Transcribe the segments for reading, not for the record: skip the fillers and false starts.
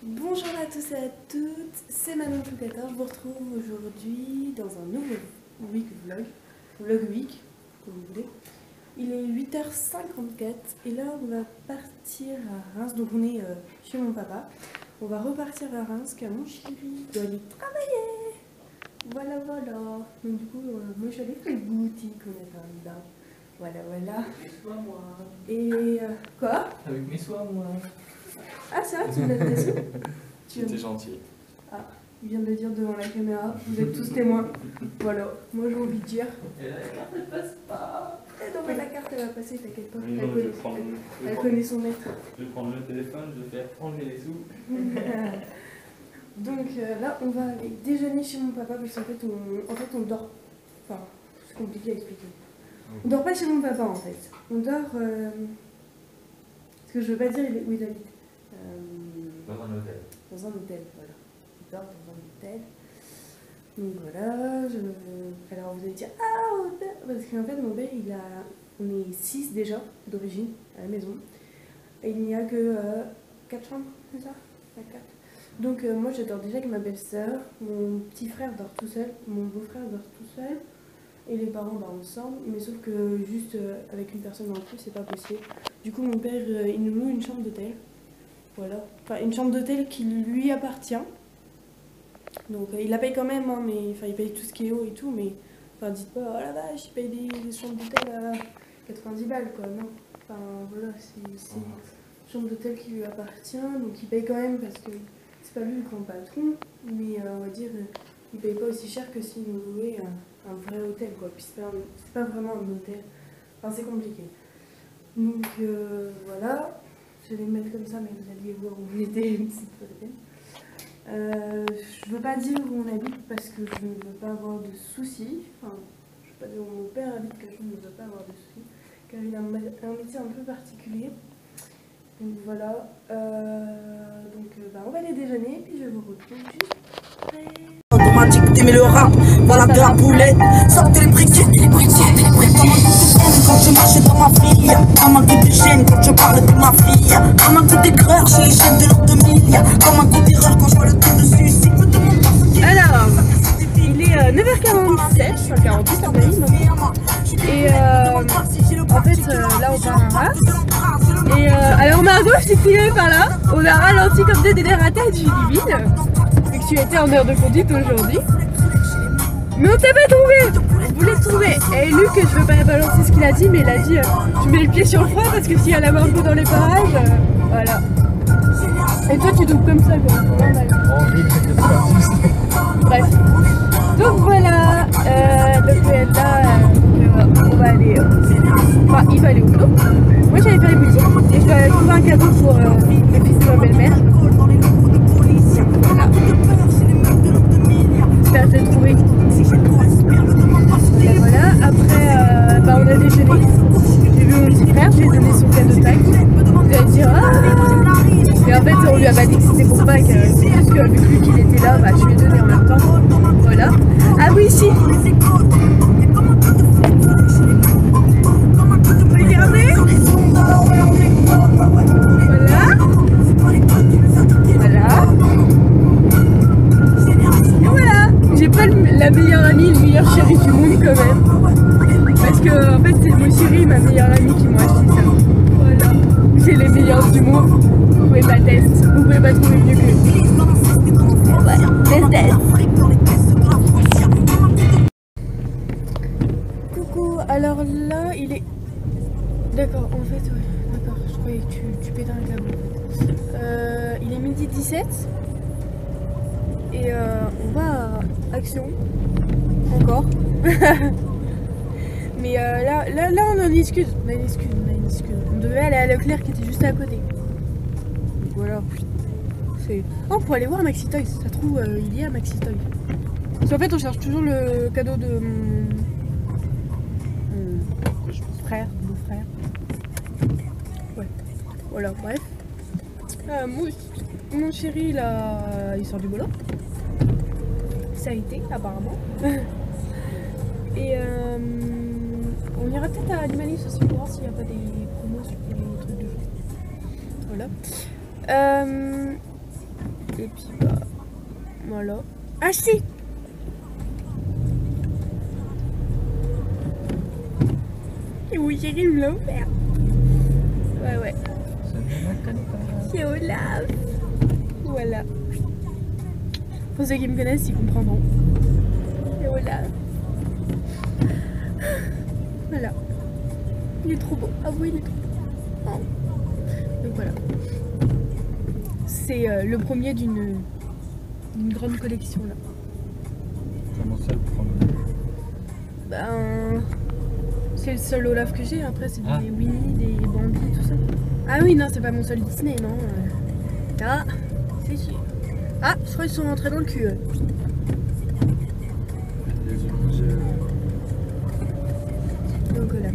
Bonjour à tous et à toutes, c'est Manon Choucata. Je vous retrouve aujourd'hui dans un nouveau vlog week, comme vous voulez. Il est 8h54 et là on va partir à Reims, donc on est chez mon papa. On va repartir à Reims car mon chéri doit aller travailler. Voilà. Donc du coup, moi je suis allée faire une boutique, on a fait un bain. Voilà. Et quoi? Avec mes soins, moi. Ah ça, tu me l'as dit. C'était gentil. Ah, il vient de le dire devant la caméra, vous êtes tous témoins. Voilà, moi j'ai envie de dire. Et là, la carte ne passe pas. Eh non mais la carte elle va passer, t'inquiète pas. Oui, non, Elle connaît son maître. Je vais prendre le téléphone, je vais faire enlever les sous. Donc là on va aller déjeuner chez mon papa parce qu'en fait on dort. Enfin, c'est compliqué à expliquer. On dort pas chez mon papa en fait. On dort... Ce que je veux pas dire où il habite. Dans un hôtel. Dans un hôtel, voilà. Il dort dans un hôtel. Donc voilà, alors vous allez dire, ah, hôtel. Parce qu'en fait mon père, on est 6 déjà d'origine à la maison. Et il n'y a que 4 chambres, c'est ça? 4. Donc moi je dors déjà avec ma belle-sœur, mon petit frère dort tout seul, mon beau-frère dort tout seul. Et les parents dorment ensemble, mais sauf que juste avec une personne en plus, c'est pas possible. Du coup, mon père, il nous loue une chambre d'hôtel. Voilà. Enfin, une chambre d'hôtel qui lui appartient. Donc, il la paye quand même, hein, mais enfin, il paye tout ce qui est eau et tout, mais enfin, dites pas, oh la vache, il paye des chambres d'hôtel à 90 balles, quoi. Non. Enfin, voilà, c'est une chambre d'hôtel qui lui appartient, donc il paye quand même parce que c'est pas lui le grand patron, mais on va dire, il paye pas aussi cher que s'il nous louait un vrai hôtel, quoi. Puis c'est pas vraiment un hôtel. Enfin, c'est compliqué. Donc voilà, je vais le mettre comme ça, mais vous alliez voir où il était, c'est pas la peine. Je veux pas dire où on habite parce que je ne veux pas avoir de soucis. Enfin, je veux pas dire où mon père habite que je ne veux pas avoir de soucis, car il a un métier un peu particulier. Donc voilà. On va aller déjeuner, puis je vous retrouve juste après. Automatique, t'aimais le rap, voilà de la boulette. Sortez les briquets, quand je marchais dans ma fille, comme un coup de gêne quand je parlais de ma fille, comme un coup d'aigreur chez les chaînes de l'ordre de mille, comme un coup d'erreur quand je vois le truc dessus. Si me demande pas ce qu'il Alors, il est 9h47, enfin 48 à Paris maintenant. Et en fait, là on part à Reims. Et alors Margot, je t'ai filé par là, on a ralenti comme des dératés du divine, vu que tu étais en heure de conduite aujourd'hui. Mais on t'a pas trouvé. On voulait te trouver. Et Luc, je veux pas balancer ce qu'il a dit, mais il a dit tu mets le pied sur le frein parce que s'il y a la main un peu dans les parages, voilà. Et toi tu doubles comme ça, quoi. Normal. Bref. Donc voilà. Donc là, on va aller. Enfin, il va aller au boulot. Moi j'allais faire les boutiques et je dois trouver un cadeau pour le fils de ma belle-mère. Voilà. J'espère que je l'ai trouvé. Et voilà, après on a déjeuné. J'ai vu mon petit frère, je lui ai donné son cadeau de Pâques. Il a dit ah. Et en fait on lui a pas dit que c'était pour Pâques. C'est juste que vu qu'il était là, je lui ai donné en même temps. Voilà. Ah oui si. Regardez. Et voilà. J'ai pas la meilleure amie, le meilleur chéri du monde quand même. Parce que en fait c'est mon chéri, ma meilleure amie qui m'a acheté ça. Voilà. C'est les meilleurs du monde. Vous pouvez pas tester. Vous pouvez pas trouver mieux que lui. Test. Coucou, alors là il est... D'accord, en fait, ouais, d'accord, je croyais que tu pétais un câble en fait. Il est midi 17 et on va à Action, encore. Mais là on a une excuse, on devait aller à Leclerc qui était juste à côté. Donc voilà, c'est... Oh, on pourrait aller voir Maxi Toys, ça se trouve il y a Maxi Toys. Parce qu'en fait on cherche toujours le cadeau de mon frère, beau-frère. Ouais, voilà, bref. Mon chéri, il sort du boulot. Ça a été, apparemment. Et on ira peut-être à Animalis aussi pour voir s'il n'y a pas des promos sur les trucs de jeu. Voilà. Et puis bah voilà. Ah si. Et oui, chérie me l'a offert. Ouais. C'est Olaf. Voilà. Pour ceux qui me connaissent, ils comprendront. C'est Olaf. Voilà. Il est trop beau. Ah oui, il est trop beau. Oh. Donc voilà. C'est le premier d'une grande collection là. Comment ça le premier? Ben, c'est le seul Olaf que j'ai. Après, c'est des Winnie, des Bambi, tout ça. Ah oui, non, c'est pas mon seul Disney, non. Ah, c'est sûr. Ah, je crois qu'ils sont rentrés dans le cul. Donc voilà.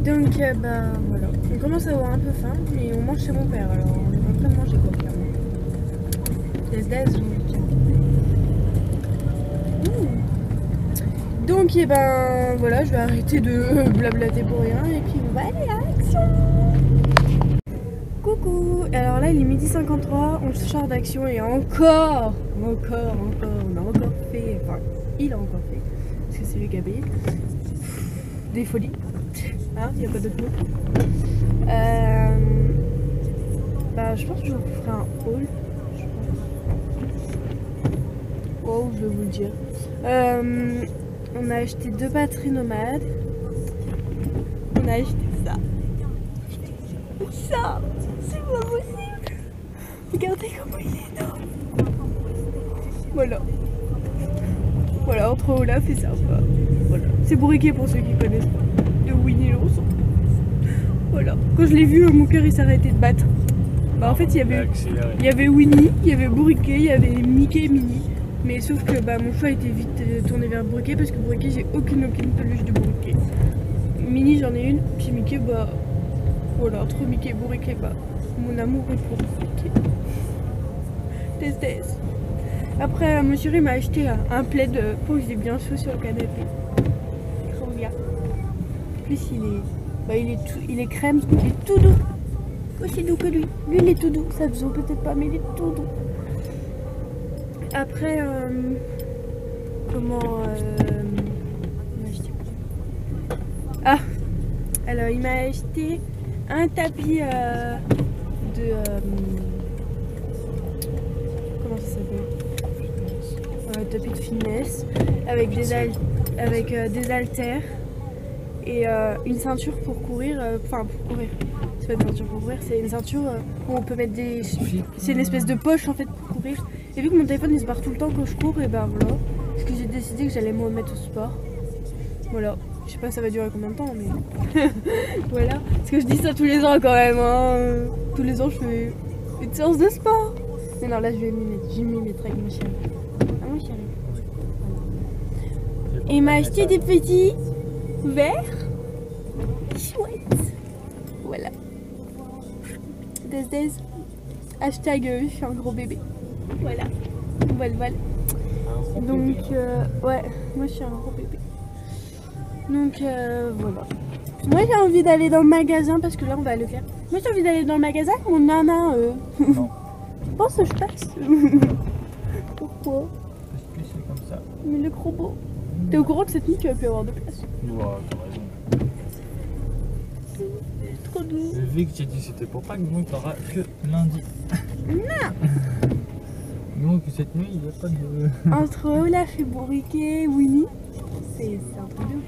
Donc bah voilà. On commence à avoir un peu faim, mais on mange chez mon père. Alors on est en train de manger quoi, clairement. Des Donc et ben voilà, je vais arrêter de blablater pour rien et puis on va aller à l'action. Coucou. Alors là il est 12h53, on sort d'action et encore, on a encore fait, enfin il a encore fait, parce que c'est lui qui a payé, des folies. Hein, il n'y a pas d'autre mot. Bah, je pense que je vous ferai un haul. Oh, je vais vous le dire. On a acheté 2 batteries nomades. On a acheté ça. Ça, c'est pas possible. Regardez comment il est énorme. Voilà, entre Olaf et ça. Voilà. C'est bourriqué pour ceux qui connaissent pas. De Winnie l'ourson. Voilà. Quand je l'ai vu, mon cœur il s'est arrêté de battre. Bah en fait il y avait Winnie, il y avait Bourriquet, il y avait Mickey et Minnie. Mais sauf que bah mon choix était vite tourné vers Bourriquet parce que Bourriquet j'ai aucune peluche de Bourriquet. Minnie j'en ai une, puis Mickey bah voilà, entre Mickey et Bourriquet bah mon amour est pour Bourriquet. Tess. Après mon chéri m'a acheté un plaid pour que j'ai bien chaud sur le canapé. Trop bien. En plus il est crème, il est tout doux. Aussi doux que lui. Lui il est tout doux, ça se voit peut-être pas mais il est tout doux. Après alors il m'a acheté un tapis comment ça s'appelle, un tapis de fitness avec des haltères et une ceinture pour courir, pour courir. C'est pas une ceinture pour courir, c'est une ceinture où on peut mettre des... C'est une espèce de poche en fait pour courir. Et vu que mon téléphone il se barre tout le temps quand je cours, et ben voilà. Parce que j'ai décidé que j'allais me remettre au sport. Voilà. Je sais pas ça va durer combien de temps, mais... voilà. Parce que je dis ça tous les ans quand même, hein. Tous les ans je fais une séance de sport. Mais non, là je vais m'y mettre avec mon chéri. Ah mon chéri. Et il m'a acheté des petits verres. Chouette. Voilà. Des. Hashtag je suis un gros bébé. Voilà. Donc ouais, moi je suis un gros bébé. Donc voilà. Moi j'ai envie d'aller dans le magasin parce que là on va le faire. Moi j'ai envie d'aller dans le magasin avec mon nana. Non. Tu penses que je passe? Pourquoi? Parce que c'est comme ça. Mais le gros beau. T'es au courant que cette nuit tu vas plus avoir de place? Ouais, t'as raison. Trop doux. Vu que j'ai dit c'était pour Pâques, donc t'auras que lundi. Non. Donc cette nuit il n'y a pas de... Entre Olaf et Bourriquet, Winnie, c'est un truc de ouf.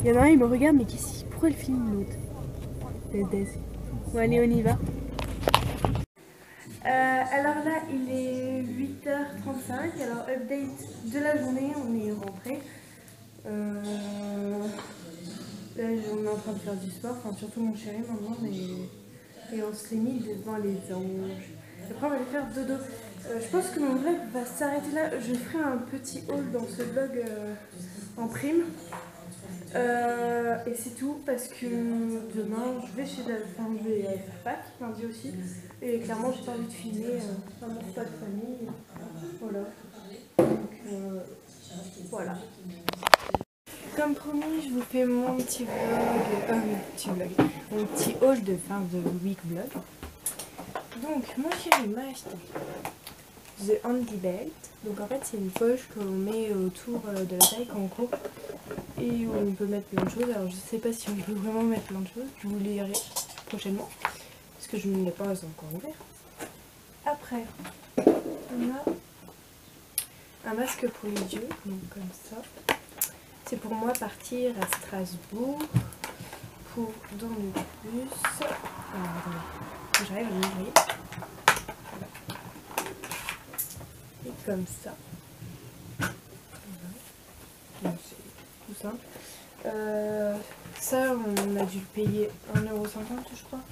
Il y en a un, il me regarde, mais pourquoi elle filme l'autre? Bon allez, on y va. Alors là, il est 8h35, alors update de la journée, on est rentré. Là, on est en train de faire du sport, enfin surtout mon chéri maintenant, et on se l'est mis devant les anges. Après on va aller faire dodo. Je pense que mon vlog va s'arrêter là. Je ferai un petit haul dans ce vlog en prime. Et c'est tout parce que demain je vais je vais faire Pâques, lundi aussi. Et clairement j'ai pas envie de filmer un repas de famille. Voilà. Donc voilà. Comme promis, je vous fais mon petit vlog, mon petit haul de fin de week vlog. Donc mon chéri m'a acheté The Handy Belt. Donc en fait c'est une poche qu'on met autour de la taille quand on court et où on peut mettre plein de choses. Alors je sais pas si on peut vraiment mettre plein de choses, je vous le dirai prochainement parce que je ne l'ai pas encore ouvert. Après on a un masque pour les yeux, donc comme ça. C'est pour moi partir à Strasbourg pour dans le bus. Alors attendez, j'arrive à l'ouvrir. Et comme ça. Voilà. C'est tout simple. Ça, on a dû le payer 1,50 € je crois.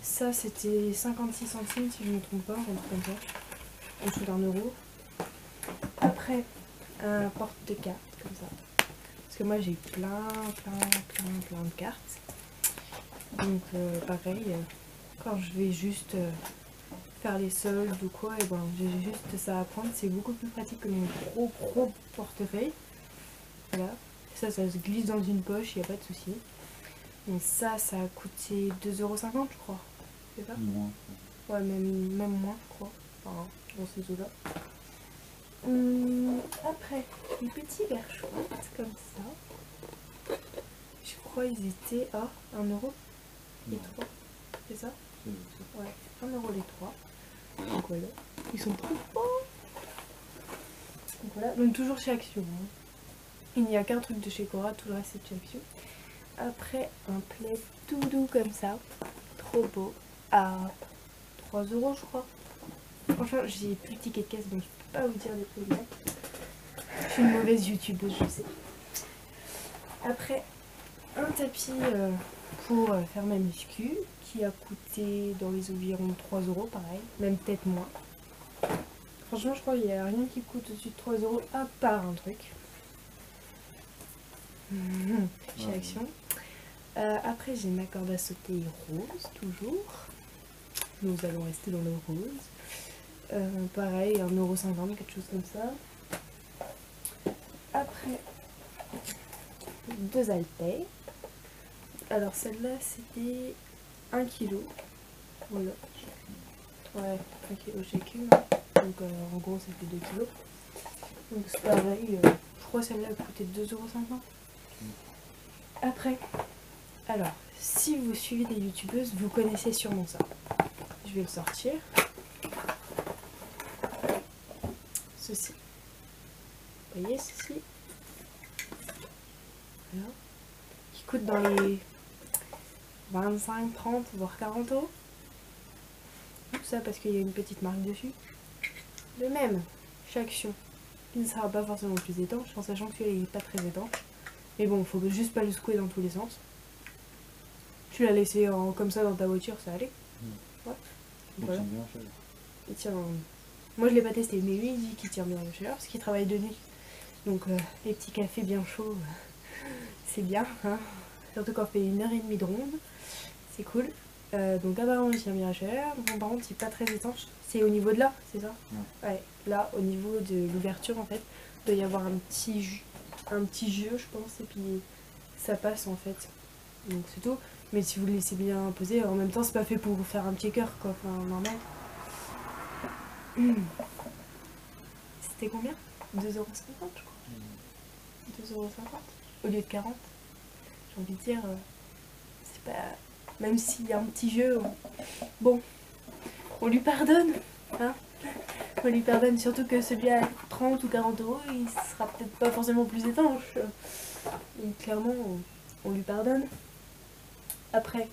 Ça, c'était 56 centimes si je ne me trompe pas, un truc comme ça. En dessous d'1 €. Après, un porte-carte comme ça. Parce que moi, j'ai plein de cartes. Donc, pareil, quand je vais juste faire les soldes ou quoi, et ben, j'ai juste ça à prendre. C'est beaucoup plus pratique que mon gros portefeuille. Voilà. Ça se glisse dans une poche, il n'y a pas de souci. Donc ça a coûté 2,50 € je crois. C'est ça? Moins. Ouais, même moins, je crois. Enfin, dans ces eaux-là. Après, les petits verres chouettes, comme ça. Je crois qu'ils étaient à 1 € les 3. C'est ça? Ouais, 1 € les 3. Donc voilà. Ils sont trop beaux. Donc voilà. Donc toujours chez Action. Hein. Il n'y a qu'un truc de chez Cora, tout le reste c'est de chez Action. Après, un plaid tout doux comme ça. Trop beau. À 3 € je crois. Franchement, j'ai plus de ticket de caisse donc je peux pas vous dire des prix exacts. Je suis une mauvaise youtubeuse, je sais. Après, un tapis pour faire ma muscu qui a coûté dans les environs 3 € pareil, même peut-être moins. Franchement, je crois qu'il n'y a rien qui coûte au-dessus de 3 € à part un truc. Chez Action. Après, j'ai ma corde à sauter rose, toujours. Nous allons rester dans le rose. Pareil, 1,50 €, quelque chose comme ça. Après, 2 haltères. Alors, celle-là, c'était 1 kg. Voilà. Ouais, 1 kg chacune. Donc, en gros, ça fait 2 kg. Donc, c'est pareil. Je crois que celle-là coûtait 2,50 €. Après, alors, si vous suivez des youtubeuses, vous connaissez sûrement ça. Je vais le sortir. Ceci. Vous voyez ceci? Voilà. Qui coûte dans les 25, 30, voire 40 €. Tout ça parce qu'il y a une petite marque dessus. De même, chez Action, il ne sera pas forcément plus étanche, en sachant que celui-là n'est pas très étanche. Mais bon, faut juste pas le secouer dans tous les sens. Tu l'as laissé comme ça dans ta voiture, ça allait. Ouais. Voilà. Il tient. Moi je l'ai pas testé, mais lui il dit qu'il tient bien la chaleur parce qu'il travaille de nuit. Donc les petits cafés bien chauds, c'est bien. Hein, surtout quand on fait 1h30 de ronde, c'est cool. Donc apparemment il tient bien la chaleur. Bon, par contre il n'est pas très étanche. C'est au niveau de là, c'est ça? Ouais. Là, au niveau de l'ouverture en fait, il doit y avoir un petit jeu je pense, et puis ça passe en fait. Donc c'est tout. Mais si vous le laissez bien poser, en même temps c'est pas fait pour vous faire un petit cœur quoi, enfin normal. C'était combien? 2,50 € je crois. 2,50 € au lieu de 40. J'ai envie de dire, c'est pas... Même s'il y a un petit jeu, bon, on lui pardonne, hein. On lui pardonne, surtout que celui à 30 ou 40 €, il sera peut-être pas forcément plus étanche. Donc clairement, on lui pardonne. Après,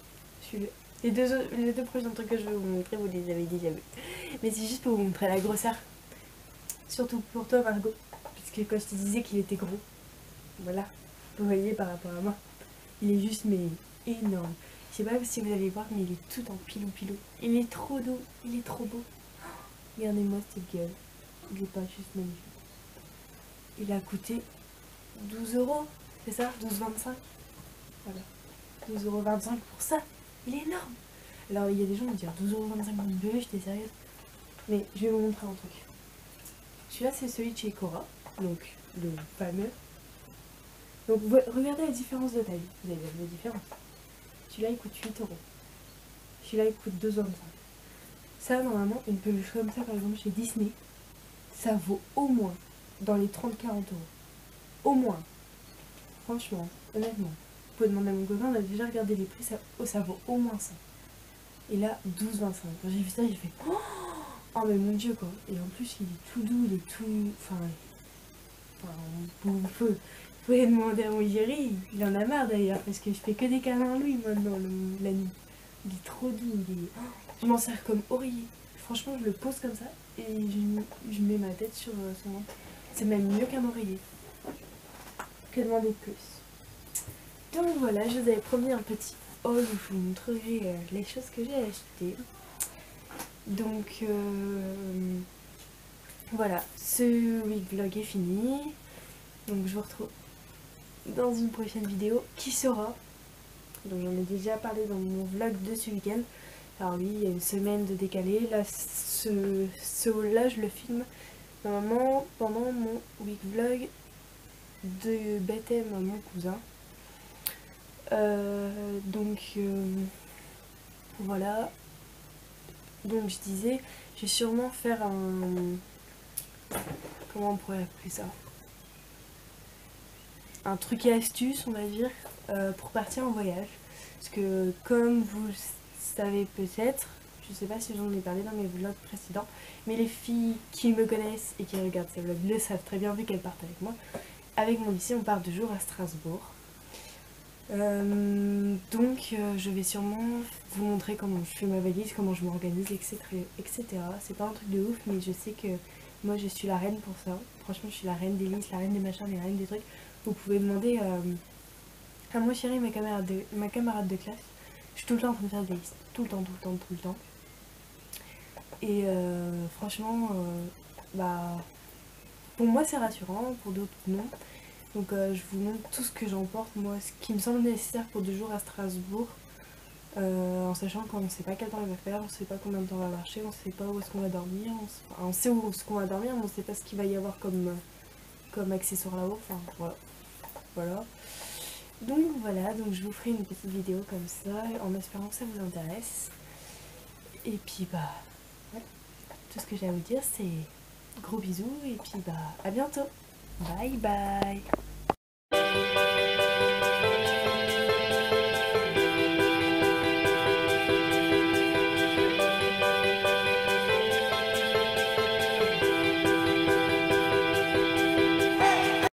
les deux prochains trucs que je vais vous montrer, vous les avez déjà vus. Mais c'est juste pour vous montrer la grosseur. Surtout pour toi, Margot. Puisque quand je te disais qu'il était gros, voilà. Vous voyez par rapport à moi. Il est juste, mais énorme. Je sais pas si vous allez voir, mais il est tout en pilou-pilou. Il est trop doux, il est trop beau. Regardez-moi cette gueule. Il est pas juste magnifique. Il a coûté 12 €, c'est ça? 12,25 €. Voilà. 12,25 € pour ça. Il est énorme. Alors il y a des gens qui vont dire 12,25 € pour une bûche, t'es sérieuse? Mais je vais vous montrer un truc. Celui-là c'est celui de chez Cora, donc le fameux. Donc regardez la différence de taille, vous allez voir la différence. Celui-là il coûte 8 €. Celui-là il coûte 2,25 €. Ça, normalement, une peluche comme ça, par exemple, chez Disney, ça vaut au moins dans les 30-40 euros. Au moins. Franchement, honnêtement. Vous pouvez demander à mon copain, on a déjà regardé les prix, ça vaut au moins ça. Et là, 12,25. Quand j'ai vu ça, j'ai fait oh mais mon dieu quoi. Et en plus, il est tout doux, il est tout. Vous pouvez demander à mon Jerry, il en a marre d'ailleurs, parce que je fais que des câlins à lui maintenant la nuit. Il est trop doux, je m'en sers comme oreiller. Franchement, je le pose comme ça et je mets ma tête sur son ventre. C'est même mieux qu'un oreiller. Que demander de plus. Donc voilà, je vous avais promis un petit haul où je vous montrerai les choses que j'ai achetées. Donc voilà, ce week vlog est fini. Donc je vous retrouve dans une prochaine vidéo qui sera, donc j'en ai déjà parlé dans mon vlog de ce week-end. Alors oui, il y a une semaine de décalé. Là, ce haul là, je le filme normalement pendant mon week vlog de baptême à mon cousin. Voilà. Donc je disais, je vais sûrement faire comment on pourrait appeler ça, un truc et astuce, on va dire, pour partir en voyage. Parce que comme vous le savez peut-être, je sais pas si j'en ai parlé dans mes vlogs précédents, mais les filles qui me connaissent et qui regardent ces vlogs le savent très bien vu qu'elles partent avec moi. Avec mon lycée, on part 2 jours à Strasbourg. Je vais sûrement vous montrer comment je fais ma valise, comment je m'organise, etc. C'est pas un truc de ouf, mais je sais que moi je suis la reine pour ça. Franchement, je suis la reine des listes, la reine des machins, la reine des trucs. Vous pouvez demander à moi chérie, ma camarade de classe. Je suis tout le temps en train de faire des listes. Tout le temps. Et franchement, pour moi c'est rassurant, pour d'autres non. Donc je vous montre tout ce que j'emporte, moi, ce qui me semble nécessaire pour 2 jours à Strasbourg, en sachant qu'on ne sait pas quel temps il va faire, on ne sait pas combien de temps on va marcher, on ne sait pas où est-ce qu'on va dormir, on sait où est-ce qu'on va dormir, mais on ne sait pas ce qu'il va y avoir comme accessoire là-haut, enfin voilà. Donc voilà, donc je vous ferai une petite vidéo comme ça, en espérant que ça vous intéresse. Et puis voilà, tout ce que j'ai à vous dire c'est gros bisous et puis à bientôt. Bye bye.